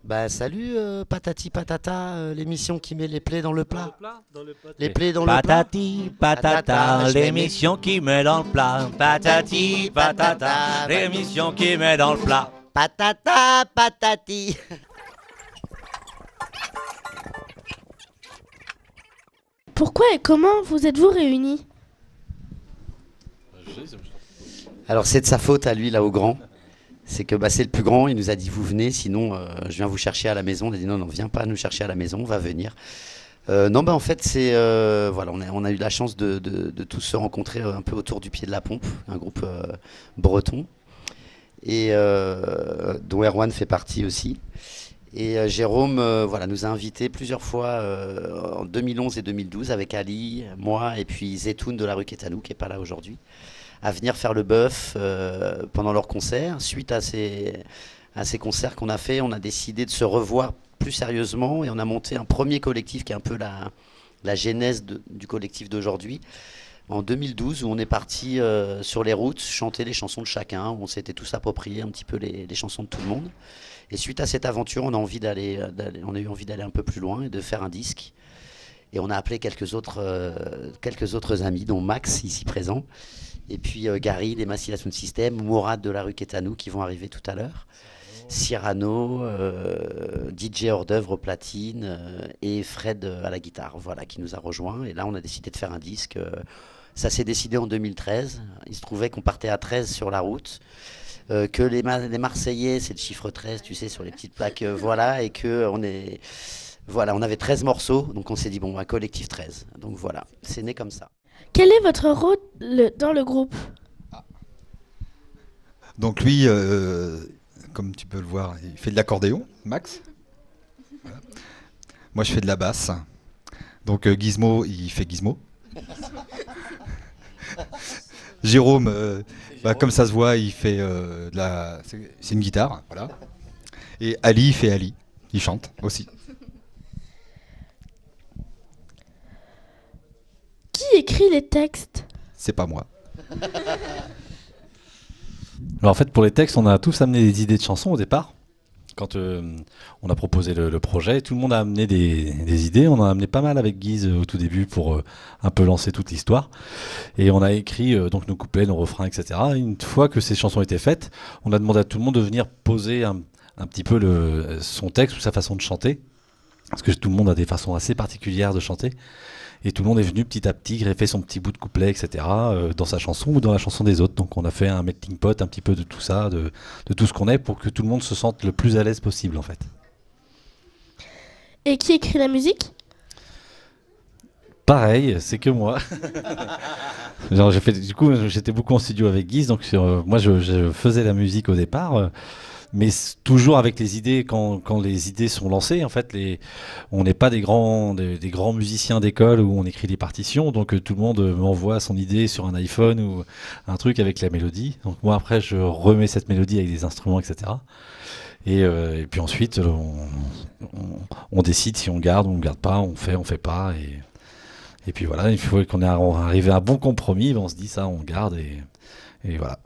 Bah salut Patati Patata, l'émission qui met les plaies dans le plat. Les Oui. plaies dans le plat. Patati Patata, patata, je vais mettre. l'émission qui met dans le plat. Patati patata, l'émission qui met dans le plat. Patata patati. Pourquoi et comment vous êtes-vous réunis? Alors c'est de sa faute à lui là au grand. C'est que bah, c'est le plus grand, il nous a dit vous venez, sinon je viens vous chercher à la maison. On a dit non, non, viens pas nous chercher à la maison, on va venir. Non, bah en fait c'est voilà, on a eu la chance de tous se rencontrer un peu autour du pied de la pompe, un groupe breton et dont Erwan fait partie aussi. Et Jérôme voilà, nous a invités plusieurs fois en 2011 et 2012 avec Ali, moi et puis Zetoun de la rue Quétanou qui est pas là aujourd'hui, à venir faire le bœuf pendant leurs concerts. Suite à ces concerts qu'on a fait, on a décidé de se revoir plus sérieusement et on a monté un premier collectif qui est un peu la genèse du collectif d'aujourd'hui. En 2012, où on est parti sur les routes chanter les chansons de chacun, où on s'était tous approprié un petit peu les chansons de tout le monde. Et suite à cette aventure, on a eu envie d'aller un peu plus loin et de faire un disque. Et on a appelé quelques autres amis, dont Max, ici présent, et puis Gary, des Massilia Sound System, Mourad de la rue Quétanou, qui vont arriver tout à l'heure, Cyrano, DJ hors d'œuvre au platine, et Fred à la guitare, voilà, qui nous a rejoints. Et là, on a décidé de faire un disque. Ça s'est décidé en 2013. Il se trouvait qu'on partait à 13 sur la route. Que les Marseillais, c'est le chiffre 13, tu sais, sur les petites plaques, voilà, et que voilà, on avait 13 morceaux, donc on s'est dit, bon, un collectif 13. Donc voilà, c'est né comme ça. Quel est votre rôle dans le groupe? Donc lui, comme tu peux le voir, il fait de l'accordéon, Max. Voilà. Moi, je fais de la basse. Donc Gizmo, il fait Gizmo. Jérôme, comme ça se voit, il fait c'est une guitare, voilà. Et Ali, il fait Ali. Il chante aussi. Qui écrit les textes? C'est pas moi. Alors en fait, pour les textes, on a tous amené des idées de chansons au départ. Quand on a proposé le projet, tout le monde a amené des idées. On en a amené pas mal avec Guise au tout début pour un peu lancer toute l'histoire. Et on a écrit donc nos couplets, nos refrains, etc. Et une fois que ces chansons étaient faites, on a demandé à tout le monde de venir poser un petit peu son texte ou sa façon de chanter. Parce que tout le monde a des façons assez particulières de chanter. Et tout le monde est venu petit à petit greffer son petit bout de couplet, etc. Dans sa chanson ou dans la chanson des autres. Donc on a fait un melting pot un petit peu de tout ça, de tout ce qu'on est, pour que tout le monde se sente le plus à l'aise possible en fait. Et qui écrit la musique? Pareil, c'est que moi. Genre, du coup, j'étais beaucoup en studio avec Guise, donc moi je faisais la musique au départ. Mais toujours avec les idées, quand les idées sont lancées, en fait, on n'est pas des grands musiciens d'école où on écrit des partitions, donc tout le monde m'envoie son idée sur un iPhone ou un truc avec la mélodie. Donc moi après, je remets cette mélodie avec des instruments, etc. Et puis ensuite, on décide si on garde ou on garde pas, on fait pas. Et puis voilà, il faut qu'on arrive à un bon compromis, on se dit ça, on garde et voilà.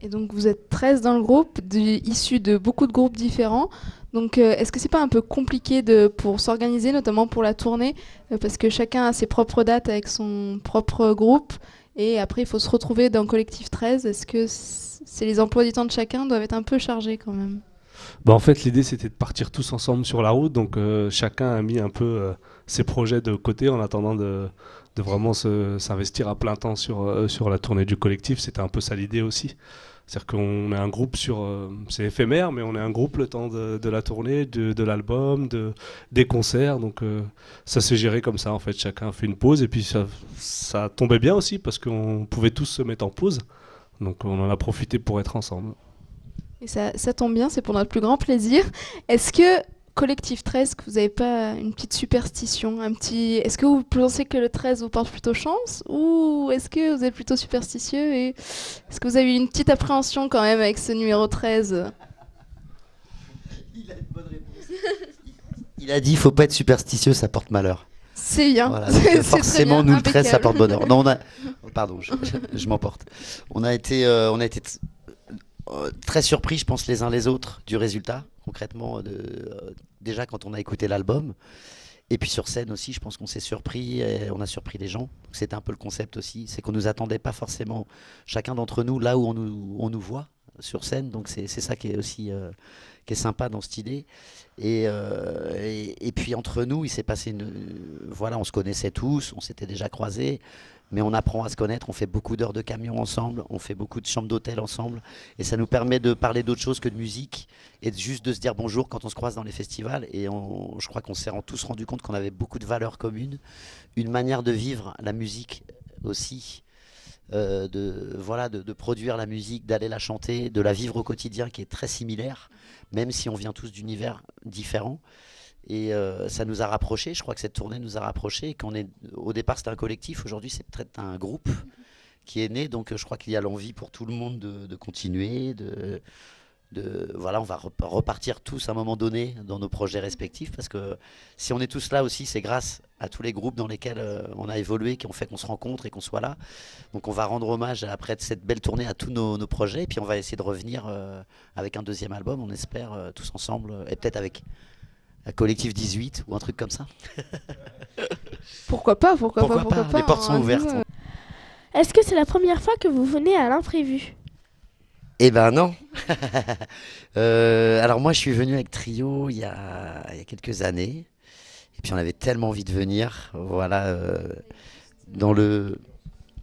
Et donc vous êtes 13 dans le groupe, issus de beaucoup de groupes différents. Donc est-ce que c'est pas un peu compliqué pour s'organiser, notamment pour la tournée, parce que chacun a ses propres dates avec son propre groupe, et après il faut se retrouver dans le collectif 13. Est-ce que c'est les emplois du temps de chacun doivent être un peu chargés quand même? Bah en fait, l'idée c'était de partir tous ensemble sur la route, donc chacun a mis un peu ses projets de côté en attendant de vraiment s'investir à plein temps sur la tournée du collectif. C'était un peu ça l'idée aussi. C'est-à-dire qu'on est un groupe c'est éphémère, mais on est un groupe le temps de la tournée, de l'album, des concerts, donc ça s'est géré comme ça en fait. Chacun a fait une pause et puis ça tombait bien aussi parce qu'on pouvait tous se mettre en pause, donc on en a profité pour être ensemble. Et ça tombe bien, c'est pour notre plus grand plaisir. Est-ce que collectif 13, que vous n'avez pas une petite superstition, est-ce que vous pensez que le 13 vous porte plutôt chance, ou est-ce que vous êtes plutôt superstitieux, et est-ce que vous avez une petite appréhension quand même avec ce numéro 13? Il a une bonne réponse. Il a dit, il faut pas être superstitieux, ça porte malheur. C'est bien. Voilà, donc, C'est forcément, très bien, nous, le 13, ça impeccable. porte bonheur. Non, pardon, je m'emporte. On a été très surpris, je pense, les uns les autres du résultat, concrètement, déjà quand on a écouté l'album. Et puis sur scène aussi, je pense qu'on s'est surpris, et on a surpris les gens. C'était un peu le concept aussi, c'est qu'on ne nous attendait pas forcément, chacun d'entre nous, là où on nous voit sur scène. Donc c'est ça qui est aussi qui est sympa dans cette idée. Et puis entre nous, il s'est passé voilà, on se connaissait tous, on s'était déjà croisés, mais on apprend à se connaître, on fait beaucoup d'heures de camion ensemble, on fait beaucoup de chambres d'hôtel ensemble, et ça nous permet de parler d'autre chose que de musique, et juste de se dire bonjour quand on se croise dans les festivals. Et je crois qu'on s'est tous rendu compte qu'on avait beaucoup de valeurs communes, une manière de vivre la musique aussi, de produire la musique, d'aller la chanter, de la vivre au quotidien, qui est très similaire, même si on vient tous d'univers différents. Et ça nous a rapprochés. Je crois que cette tournée nous a rapprochés. Au départ, c'était un collectif. Aujourd'hui, c'est peut-être un groupe qui est né. Donc, je crois qu'il y a l'envie pour tout le monde de continuer. Voilà, on va repartir tous à un moment donné dans nos projets respectifs. Parce que si on est tous là aussi, c'est grâce à tous les groupes dans lesquels on a évolué, qui ont fait qu'on se rencontre et qu'on soit là. Donc, on va rendre hommage après cette belle tournée à tous nos projets. Et puis, on va essayer de revenir avec un deuxième album, on espère, tous ensemble. Et peut-être avec un collectif 18 ou un truc comme ça. Pourquoi pas, pourquoi pas, les portes sont ouvertes. Est-ce que c'est la première fois que vous venez à l'imprévu? Eh ben non. Alors moi, je suis venu avec Trio il y a quelques années. Et puis on avait tellement envie de venir. Voilà. Dans le...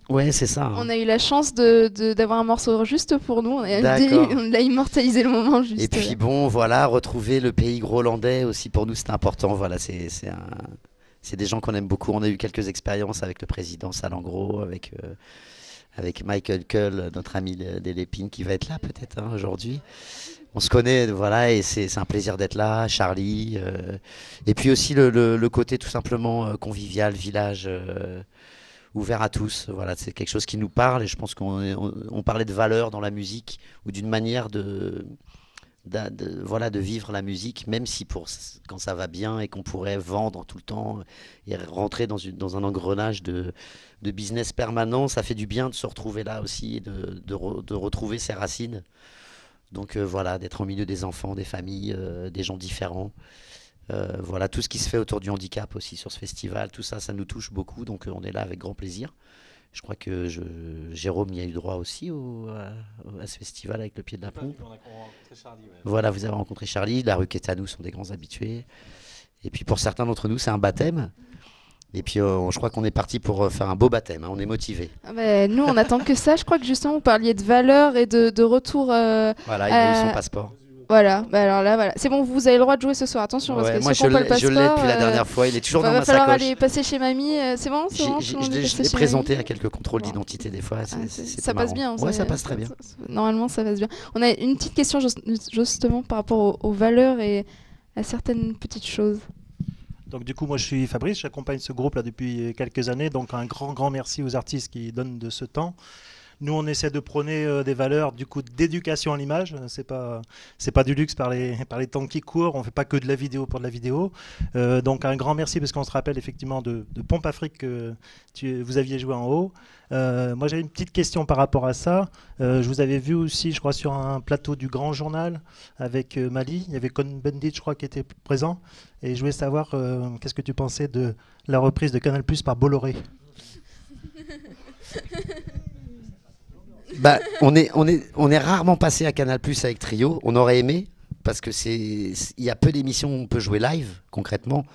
Ouais, c'est ça. Hein. On a eu la chance d'avoir un morceau juste pour nous. On a immortalisé le moment juste. Et puis bon, voilà, retrouver le pays grolandais aussi, pour nous, c'était important. Voilà, c'est des gens qu'on aime beaucoup. On a eu quelques expériences avec le président Salengro, avec Michael Cull, notre ami des Lépines, qui va être là peut-être aujourd'hui. On se connaît, voilà, et c'est un plaisir d'être là. Charlie. Et puis aussi le côté tout simplement convivial, village... ouvert à tous, voilà, c'est quelque chose qui nous parle. Et je pense qu'on parlait de valeurs dans la musique, ou d'une manière de vivre la musique, même si quand ça va bien et qu'on pourrait vendre tout le temps et rentrer dans un engrenage de business permanent, ça fait du bien de se retrouver là aussi et de retrouver ses racines. Donc voilà, d'être au milieu des enfants, des familles, des gens différents. Voilà, tout ce qui se fait autour du handicap aussi sur ce festival, tout ça, ça nous touche beaucoup, donc on est là avec grand plaisir. Je crois que Jérôme y a eu droit aussi à ce festival avec le pied de la pompe. Voilà, vous avez rencontré Charlie, la rue Quétanou sont des grands habitués. Et puis pour certains d'entre nous, c'est un baptême. Et puis je crois qu'on est parti pour faire un beau baptême, hein, on est motivés. Ah bah, nous, on attend que ça. Je crois que justement, vous parliez de valeurs et de retour. Voilà, il a eu son passeport. Voilà, bah alors là, voilà. C'est bon, vous avez le droit de jouer ce soir. Attention, parce que moi si on prend pas le passeport, je l'ai depuis la dernière fois. Il est toujours dans ma sacoche. Va falloir aller passer chez mamie. C'est bon, Je l'ai présenté à quelques contrôles d'identité des fois. Ça passe bien. Ouais, ça passe très bien. Normalement, ça passe bien. On a une petite question justement par rapport aux valeurs et à certaines petites choses. Donc du coup, moi je suis Fabrice, j'accompagne ce groupe là depuis quelques années. Donc un grand merci aux artistes qui donnent de ce temps. Nous, on essaie de prôner des valeurs du coup d'éducation à l'image. C'est pas du luxe par les temps qui courent. On fait pas que de la vidéo pour de la vidéo. Donc un grand merci parce qu'on se rappelle effectivement de Pompe Afrique que vous aviez joué en haut. Moi, j'avais une petite question par rapport à ça. Je vous avais vu aussi, je crois, sur un plateau du Grand Journal avec Mali. Il y avait Cohn-Bendit, je crois, qui était présent. Et je voulais savoir qu'est-ce que tu pensais de la reprise de Canal+ par Bolloré. Bah, on est rarement passé à Canal+ avec Trio. On aurait aimé, parce que il y a peu d'émissions où on peut jouer live, concrètement.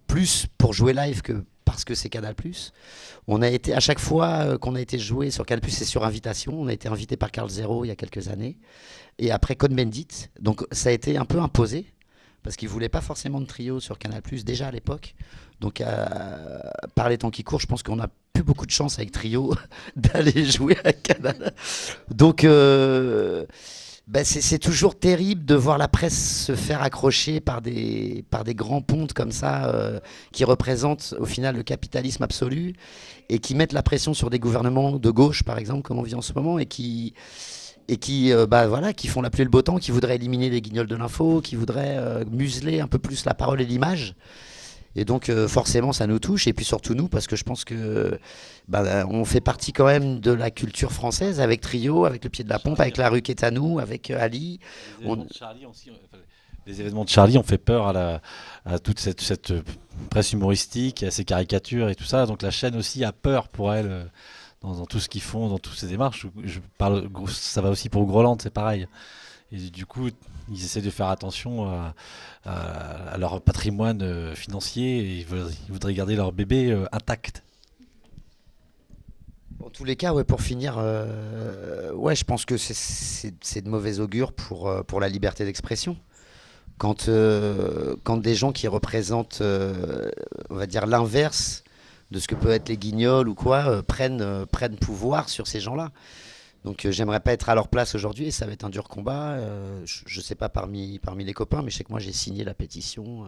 Plus pour jouer live que parce que c'est Canal+. On a été, à chaque fois qu'on a été joué sur Canal+, c'est sur invitation. On a été invité par Carl Zero il y a quelques années. Et après Cohn-Bendit. Donc ça a été un peu imposé, parce qu'ils ne voulaient pas forcément de Trio sur Canal+, déjà à l'époque. Donc par les temps qui courent, je pense qu'on a plus beaucoup de chance avec Trio d'aller jouer à Canal. Donc c'est toujours terrible de voir la presse se faire accrocher par des grands pontes comme ça, qui représentent au final le capitalisme absolu et qui mettent la pression sur des gouvernements de gauche, par exemple, comme on vit en ce moment, et qui font la pluie et le beau temps, qui voudraient éliminer les guignols de l'info, qui voudraient museler un peu plus la parole et l'image. Et donc forcément ça nous touche, et puis surtout nous, parce que je pense que on fait partie quand même de la culture française, avec Trio, avec Le Pied de la Pompe, avec La Rue qui est à nous, avec Ali. Les événements de Charlie ont fait peur à toute cette presse humoristique, à ces caricatures et tout ça. Donc la chaîne aussi a peur pour elle dans tout ce qu'ils font, dans toutes ces démarches. Ça va aussi pour Groland, c'est pareil. Et du coup, ils essaient de faire attention à leur patrimoine financier, et ils voudraient garder leur bébé intact. En tous les cas, ouais, pour finir, je pense que c'est de mauvais augure pour la liberté d'expression. Quand des gens qui représentent, on va dire, l'inverse de ce que peut être les Guignols ou quoi, prennent pouvoir sur ces gens-là. Donc j'aimerais pas être à leur place aujourd'hui, et ça va être un dur combat. Je sais pas parmi les copains, mais je sais que moi j'ai signé la pétition.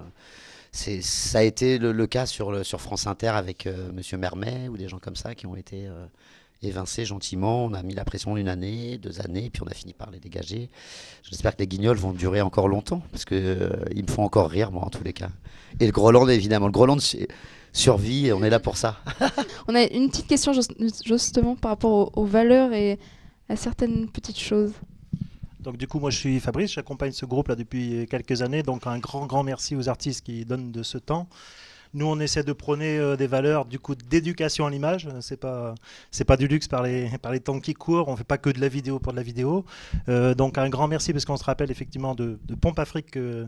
Ça a été le cas sur France Inter avec Monsieur Mermet ou des gens comme ça qui ont été évincés gentiment. On a mis la pression une année, 2 années, puis on a fini par les dégager. J'espère que les Guignols vont durer encore longtemps, parce que ils me font encore rire, moi, en tous les cas. Et le Groland, évidemment. Le Groland survit, et on est là pour ça. On a une petite question justement par rapport aux valeurs et à certaines petites choses. Donc du coup, moi je suis Fabrice, j'accompagne ce groupe là depuis quelques années, donc un grand merci aux artistes qui donnent de ce temps. Nous, on essaie de prôner des valeurs du coup d'éducation à l'image. C'est pas du luxe par les temps qui courent. On fait pas que de la vidéo pour de la vidéo. Donc un grand merci, parce qu'on se rappelle effectivement de Pompe Afrique que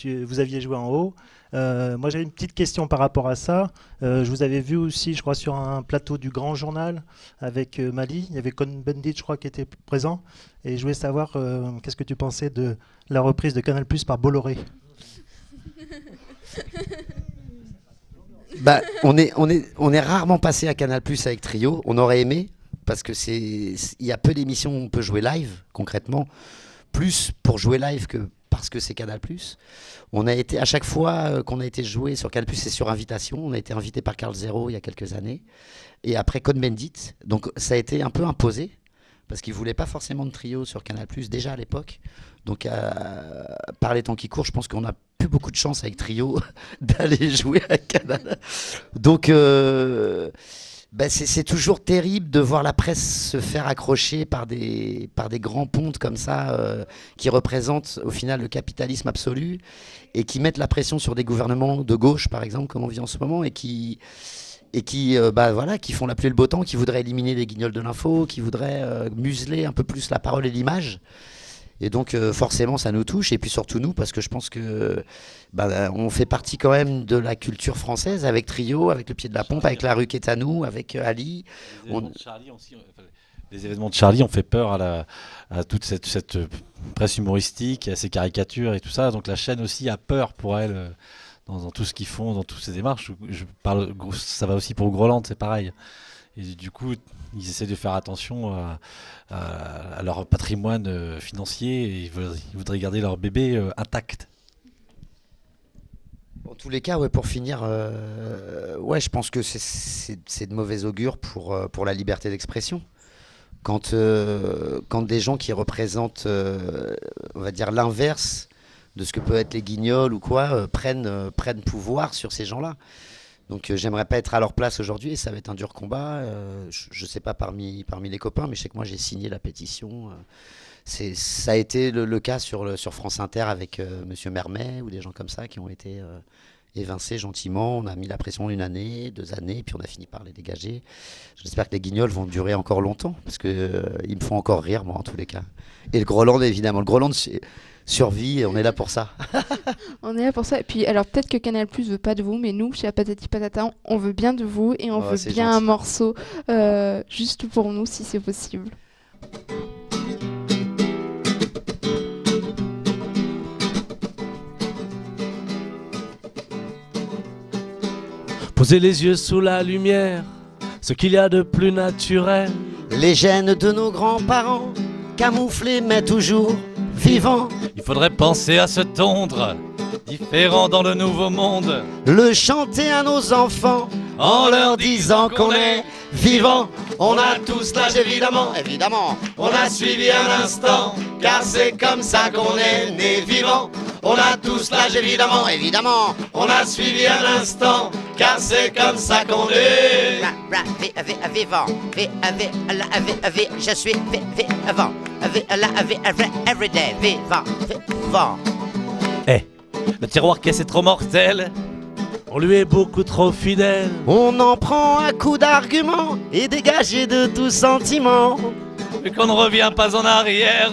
vous aviez joué en haut. Moi, j'avais une petite question par rapport à ça. Je vous avais vu aussi, je crois, sur un plateau du Grand Journal avec Mali. Il y avait Cohn-Bendit, je crois, qui était présent. Et je voulais savoir qu'est-ce que tu pensais de la reprise de Canal+ par Bolloré. On est rarement passé à Canal+ avec Trio. On aurait aimé, parce que il y a peu d'émissions où on peut jouer live, concrètement. Plus pour jouer live que parce que c'est Canal+. On a été, à chaque fois qu'on a été joué sur Canal+, c'est sur invitation. On a été invité par Carl Zero il y a quelques années. Et après Cohn-Bendit. Donc ça a été un peu imposé, parce qu'ils ne voulaient pas forcément de Trio sur Canal+, déjà à l'époque. Donc par les temps qui courent, je pense qu'on n'a plus beaucoup de chance avec Trio d'aller jouer à Canal. Donc c'est toujours terrible de voir la presse se faire accrocher par des grands pontes comme ça, qui représentent au final le capitalisme absolu, et qui mettent la pression sur des gouvernements de gauche, par exemple, comme on vit en ce moment, et qui font la pluie et le beau temps, qui voudraient éliminer les Guignols de l'info, qui voudraient museler un peu plus la parole et l'image. Et donc forcément ça nous touche, et puis surtout nous, parce que je pense que on fait partie quand même de la culture française, avec Trio, avec Le Pied de la Pompe, avec La Rue qui est à nous, avec Ali. Les événements de Charlie ont fait peur à toute cette presse humoristique, à ces caricatures et tout ça. Donc la chaîne aussi a peur pour elle dans tout ce qu'ils font, dans toutes ces démarches. Ça va aussi pour Groland, c'est pareil. Et du coup, ils essaient de faire attention à leur patrimoine financier, et ils voudraient garder leur bébé intact. En tous les cas, ouais, pour finir, je pense que c'est de mauvais augure pour la liberté d'expression. Quand des gens qui représentent, on va dire, l'inverse de ce que peut être les Guignols ou quoi, prennent pouvoir sur ces gens-là. Donc j'aimerais pas être à leur place aujourd'hui, et ça va être un dur combat. Je sais pas parmi les copains, mais je sais que moi j'ai signé la pétition. Ça a été le cas sur France Inter avec Monsieur Mermet ou des gens comme ça qui ont été évincés gentiment. On a mis la pression une année, 2 années, puis on a fini par les dégager. J'espère que les Guignols vont durer encore longtemps, parce que ils me font encore rire, moi, en tous les cas. Et le Groland, évidemment. Le Groland survit, et on est là pour ça. On est là pour ça. Et puis, alors peut-être que Canal+ veut pas de vous, mais nous, chez Patati Patata, on veut bien de vous, et on veut bien gentil. un morceau juste pour nous, si c'est possible. Posez les yeux sous la lumière, ce qu'il y a de plus naturel. Les gènes de nos grands-parents, camouflés mais toujours vivants. Il faudrait penser à se tondre différents dans le nouveau monde. Le chanter à nos enfants en leur disant qu'on est vivant. On a tous l'âge évidemment, évidemment. On a suivi un instant, car c'est comme ça qu'on est né vivant. On a tous l'âge évidemment, évidemment. On a suivi un instant, car c'est comme ça qu'on est. Vivant, je suis vivant, everyday, vivant. Eh, le tiroir caisse est trop mortel. On lui est beaucoup trop fidèle. On en prend un coup d'argument et dégagé de tout sentiment. Mais qu'on ne revient pas en arrière.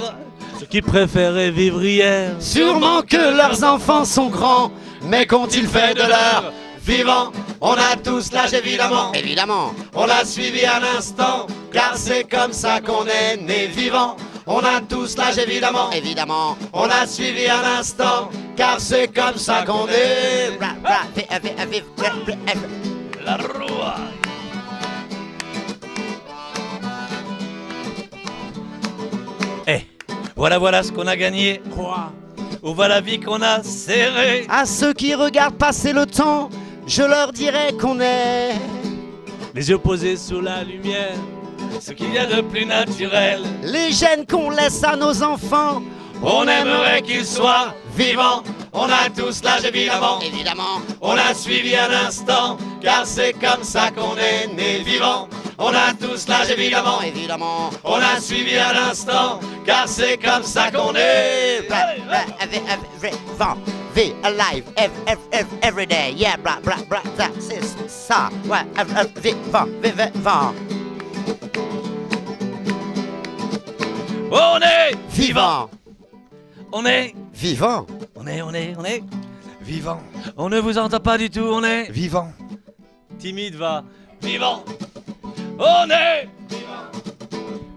Ceux qui préféraient vivre hier. Sûrement que leurs enfants sont grands, mais qu'ont-ils fait de leur vivant? On a tous l'âge évidemment, évidemment. On l'a suivi un instant, car c'est comme ça qu'on est né vivant. On a tous l'âge évidemment, évidemment. On a suivi un instant, car c'est comme ça qu'on est. La roue. Eh, voilà ce qu'on a gagné. Quoi? Où va la vie qu'on a serrée? À ceux qui regardent passer le temps, je leur dirai qu'on est Les yeux posés sous la lumière. Ce qu'il y a de plus naturel. les gènes qu'on laisse à nos enfants. On aimerait qu'ils soient vivants. On a tous l'âge évidemment, évidemment. On a suivi un instant, car c'est comme ça qu'on est né vivant. On a tous l'âge évidemment, évidemment. On a suivi un instant, car c'est comme ça qu'on est. Vivant, be alive, every day. Yeah, c'est ça. Ouais, vivant. On est Vivant, On est Vivant. On est Vivant. On ne vous entend pas du tout, on est Vivant. timide, va. Vivant. On est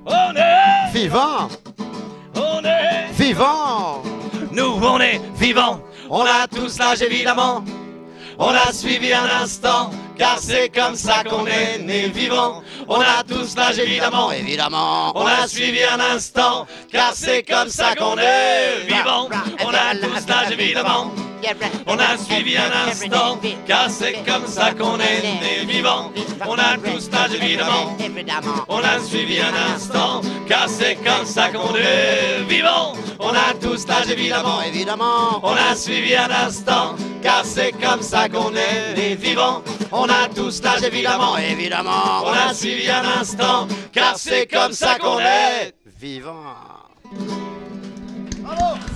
On est vivant, On est vivant. Nous, on est vivants. On a tous l'âge évidemment. On a suivi un instant, car c'est comme ça qu'on est né vivant. On a tous l'âge évidemment, évidemment. On a suivi un instant, car c'est comme ça qu'on est Vivant. On a tous l'âge évidemment. On a suivi un instant, car c'est comme ça qu'on est né vivant. On a tous l'âge évidemment. On a suivi un instant, car c'est comme ça qu'on est vivant. On a tous l'âge évidemment, évidemment. On a suivi un instant, car c'est comme ça qu'on est né vivant. On a tous l'âge évidemment, évidemment. On a suivi un instant, car c'est comme ça qu'on est vivant. Bravo.